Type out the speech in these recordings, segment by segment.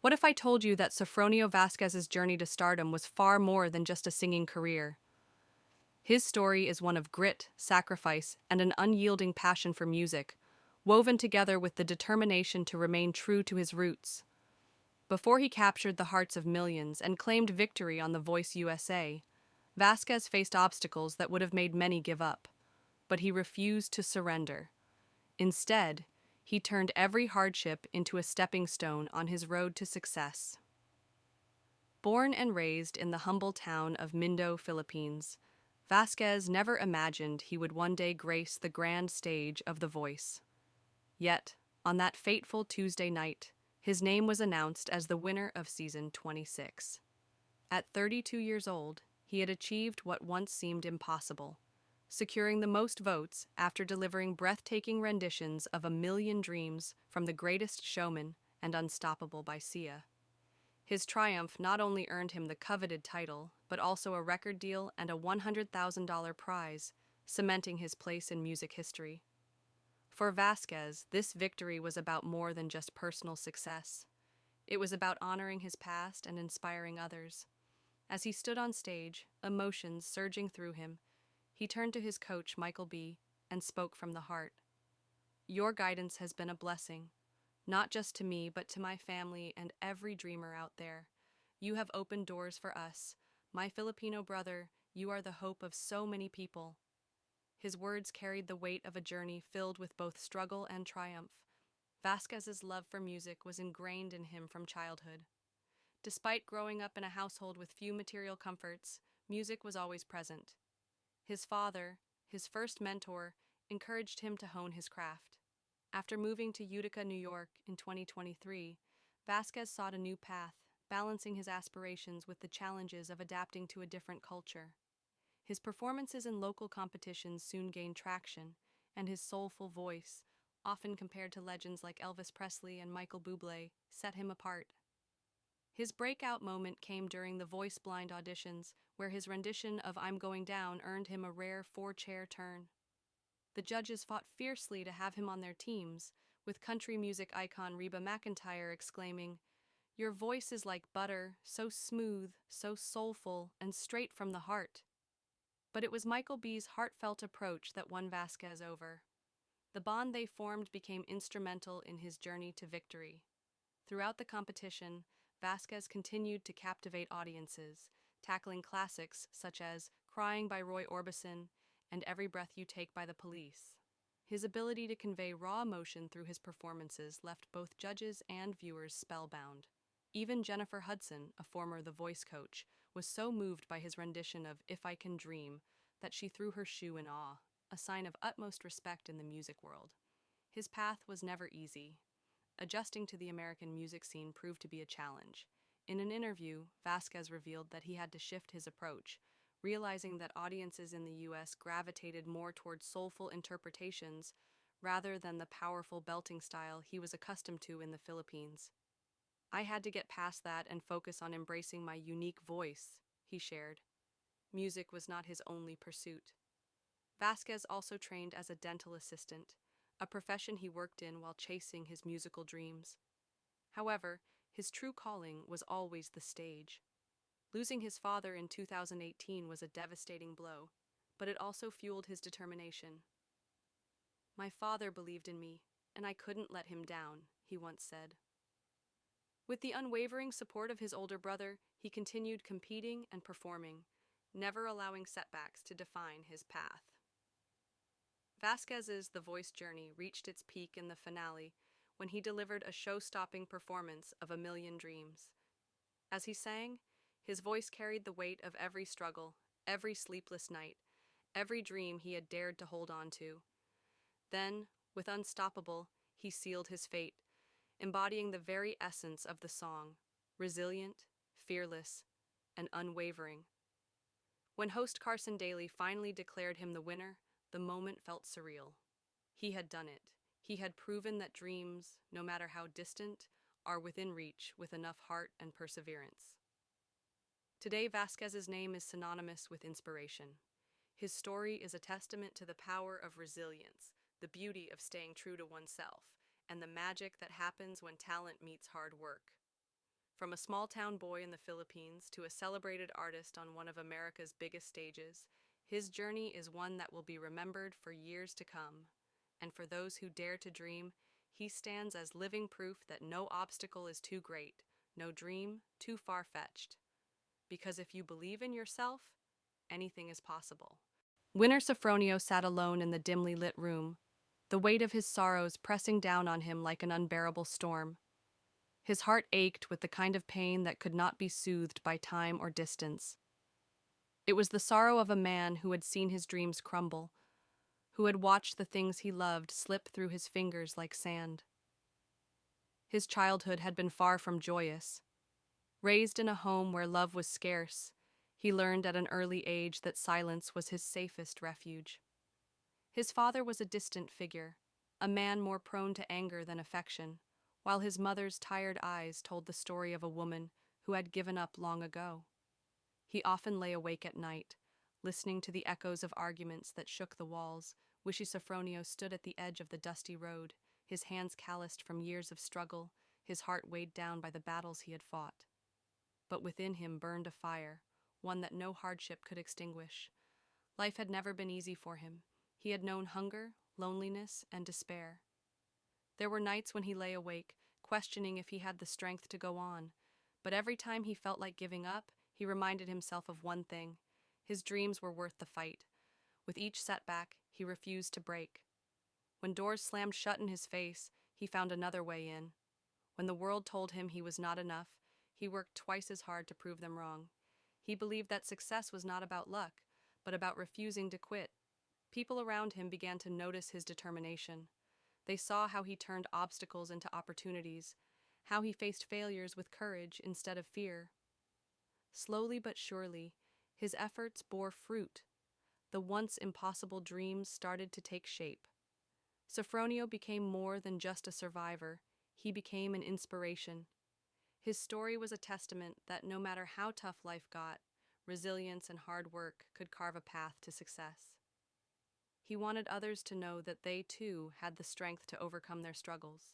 What if I told you that Sofronio Vasquez's journey to stardom was far more than just a singing career? His story is one of grit, sacrifice, and an unyielding passion for music, woven together with the determination to remain true to his roots. Before he captured the hearts of millions and claimed victory on The Voice USA, Vasquez faced obstacles that would have made many give up. But he refused to surrender. Instead, he turned every hardship into a stepping stone on his road to success. Born and raised in the humble town of Mindo, Philippines, Vasquez never imagined he would one day grace the grand stage of The Voice. Yet, on that fateful Tuesday night, his name was announced as the winner of season 26. At 32 years old, he had achieved what once seemed impossible, securing the most votes after delivering breathtaking renditions of A Million Dreams from The Greatest Showman and Unstoppable by Sia. His triumph not only earned him the coveted title, but also a record deal and a $100,000 prize, cementing his place in music history. For Vasquez, this victory was about more than just personal success. It was about honoring his past and inspiring others. As he stood on stage, emotions surging through him, he turned to his coach, Michael B., and spoke from the heart. "Your guidance has been a blessing, not just to me, but to my family and every dreamer out there. You have opened doors for us. My Filipino brother, you are the hope of so many people." His words carried the weight of a journey filled with both struggle and triumph. Vasquez's love for music was ingrained in him from childhood. Despite growing up in a household with few material comforts, music was always present. His father, his first mentor, encouraged him to hone his craft. After moving to Utica, New York in 2023, Vasquez sought a new path, balancing his aspirations with the challenges of adapting to a different culture. His performances in local competitions soon gained traction, and his soulful voice, often compared to legends like Elvis Presley and Michael Bublé, set him apart. His breakout moment came during the Voice Blind auditions, where his rendition of I'm Going Down earned him a rare four-chair turn. The judges fought fiercely to have him on their teams, with country music icon Reba McEntire exclaiming, "Your voice is like butter, so smooth, so soulful, and straight from the heart." But it was Michael B.'s heartfelt approach that won Vasquez over. The bond they formed became instrumental in his journey to victory. Throughout the competition, Vasquez continued to captivate audiences, tackling classics such as Crying by Roy Orbison and Every Breath You Take by the Police. His ability to convey raw emotion through his performances left both judges and viewers spellbound. Even Jennifer Hudson, a former The Voice coach, was so moved by his rendition of If I Can Dream that she threw her shoe in awe, a sign of utmost respect in the music world. His path was never easy. Adjusting to the American music scene proved to be a challenge. In an interview, Vasquez revealed that he had to shift his approach, realizing that audiences in the U.S. gravitated more towards soulful interpretations rather than the powerful belting style he was accustomed to in the Philippines. "I had to get past that and focus on embracing my unique voice," he shared. Music was not his only pursuit. Vasquez also trained as a dental assistant, a profession he worked in while chasing his musical dreams. However, his true calling was always the stage. Losing his father in 2018 was a devastating blow, but it also fueled his determination. "My father believed in me, and I couldn't let him down," he once said. With the unwavering support of his older brother, he continued competing and performing, never allowing setbacks to define his path. Vasquez's The Voice journey reached its peak in the finale when he delivered a show-stopping performance of A Million Dreams. As he sang, his voice carried the weight of every struggle, every sleepless night, every dream he had dared to hold on to. Then, with Unstoppable, he sealed his fate, embodying the very essence of the song, resilient, fearless, and unwavering. When host Carson Daly finally declared him the winner, the moment felt surreal. He had done it. He had proven that dreams, no matter how distant, are within reach with enough heart and perseverance. Today, Vasquez's name is synonymous with inspiration. His story is a testament to the power of resilience, the beauty of staying true to oneself, and the magic that happens when talent meets hard work. From a small town boy in the Philippines to a celebrated artist on one of America's biggest stages, his journey is one that will be remembered for years to come. And for those who dare to dream, he stands as living proof that no obstacle is too great, no dream too far-fetched. Because if you believe in yourself, anything is possible. Winter Sofronio sat alone in the dimly lit room, the weight of his sorrows pressing down on him like an unbearable storm. His heart ached with the kind of pain that could not be soothed by time or distance. It was the sorrow of a man who had seen his dreams crumble, who had watched the things he loved slip through his fingers like sand. His childhood had been far from joyous. Raised in a home where love was scarce, he learned at an early age that silence was his safest refuge. His father was a distant figure, a man more prone to anger than affection, while his mother's tired eyes told the story of a woman who had given up long ago. He often lay awake at night, listening to the echoes of arguments that shook the walls. Wishy Sofronio stood at the edge of the dusty road, his hands calloused from years of struggle, his heart weighed down by the battles he had fought. But within him burned a fire, one that no hardship could extinguish. Life had never been easy for him. He had known hunger, loneliness, and despair. There were nights when he lay awake, questioning if he had the strength to go on. But every time he felt like giving up, he reminded himself of one thing: his dreams were worth the fight. With each setback, he refused to break. When doors slammed shut in his face, he found another way in. When the world told him he was not enough, he worked twice as hard to prove them wrong. He believed that success was not about luck, but about refusing to quit. People around him began to notice his determination. They saw how he turned obstacles into opportunities, how he faced failures with courage instead of fear. Slowly but surely, his efforts bore fruit. The once impossible dreams started to take shape. Sofronio became more than just a survivor. He became an inspiration. His story was a testament that no matter how tough life got, resilience and hard work could carve a path to success. He wanted others to know that they, too, had the strength to overcome their struggles.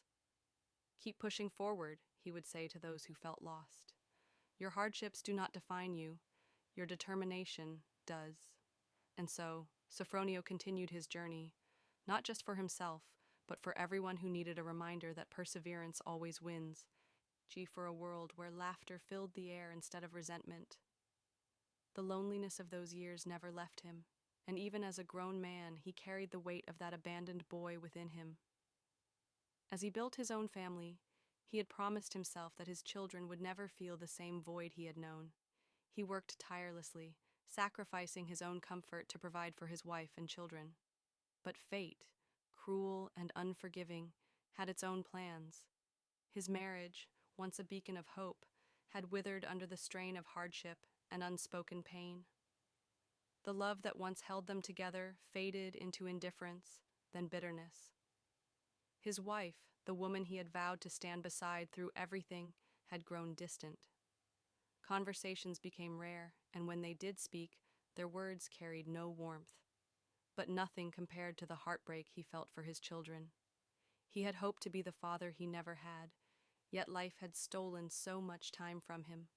"Keep pushing forward," he would say to those who felt lost. "Your hardships do not define you. Your determination does." And so, Sofronio continued his journey, not just for himself, but for everyone who needed a reminder that perseverance always wins. For a world where laughter filled the air instead of resentment. The loneliness of those years never left him, and even as a grown man, he carried the weight of that abandoned boy within him. As he built his own family, he had promised himself that his children would never feel the same void he had known. He worked tirelessly, sacrificing his own comfort to provide for his wife and children. But fate, cruel and unforgiving, had its own plans. His marriage, once a beacon of hope, had withered under the strain of hardship and unspoken pain. The love that once held them together faded into indifference, then bitterness. His wife, the woman he had vowed to stand beside through everything, had grown distant. Conversations became rare, and when they did speak, their words carried no warmth. But nothing compared to the heartbreak he felt for his children. He had hoped to be the father he never had, yet life had stolen so much time from him.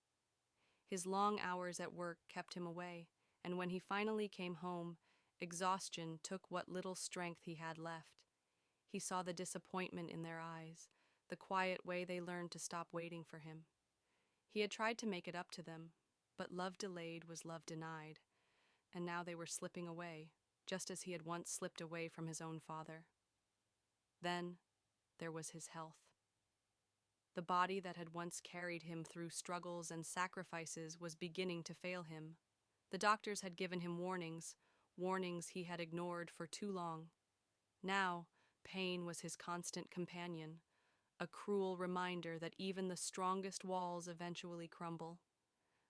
His long hours at work kept him away, and when he finally came home, exhaustion took what little strength he had left. He saw the disappointment in their eyes, the quiet way they learned to stop waiting for him. He had tried to make it up to them, but love delayed was love denied, and now they were slipping away, just as he had once slipped away from his own father. Then there was his health. The body that had once carried him through struggles and sacrifices was beginning to fail him. The doctors had given him warnings, warnings he had ignored for too long. Now, pain was his constant companion, a cruel reminder that even the strongest walls eventually crumble.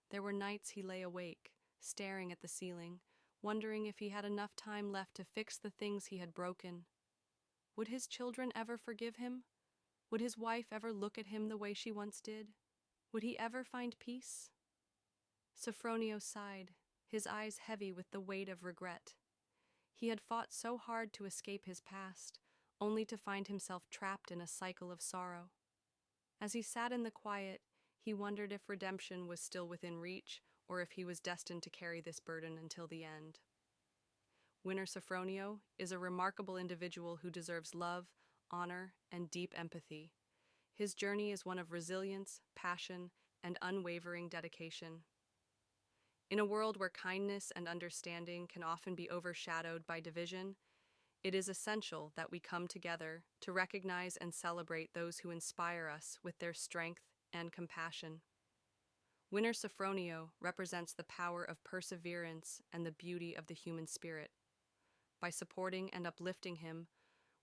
There were nights he lay awake, staring at the ceiling, wondering if he had enough time left to fix the things he had broken. Would his children ever forgive him? Would his wife ever look at him the way she once did? Would he ever find peace? Sofronio sighed, his eyes heavy with the weight of regret. He had fought so hard to escape his past, only to find himself trapped in a cycle of sorrow. As he sat in the quiet, He wondered if redemption was still within reach, or if he was destined to carry this burden until the end. Winner Sofronio is a remarkable individual who deserves love, honor, and deep empathy. His journey is one of resilience, passion, and unwavering dedication. In a world where kindness and understanding can often be overshadowed by division, it is essential that we come together to recognize and celebrate those who inspire us with their strength and compassion. Winner Sofronio represents the power of perseverance and the beauty of the human spirit. By supporting and uplifting him,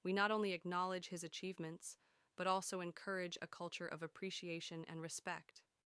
we not only acknowledge his achievements, but also encourage a culture of appreciation and respect.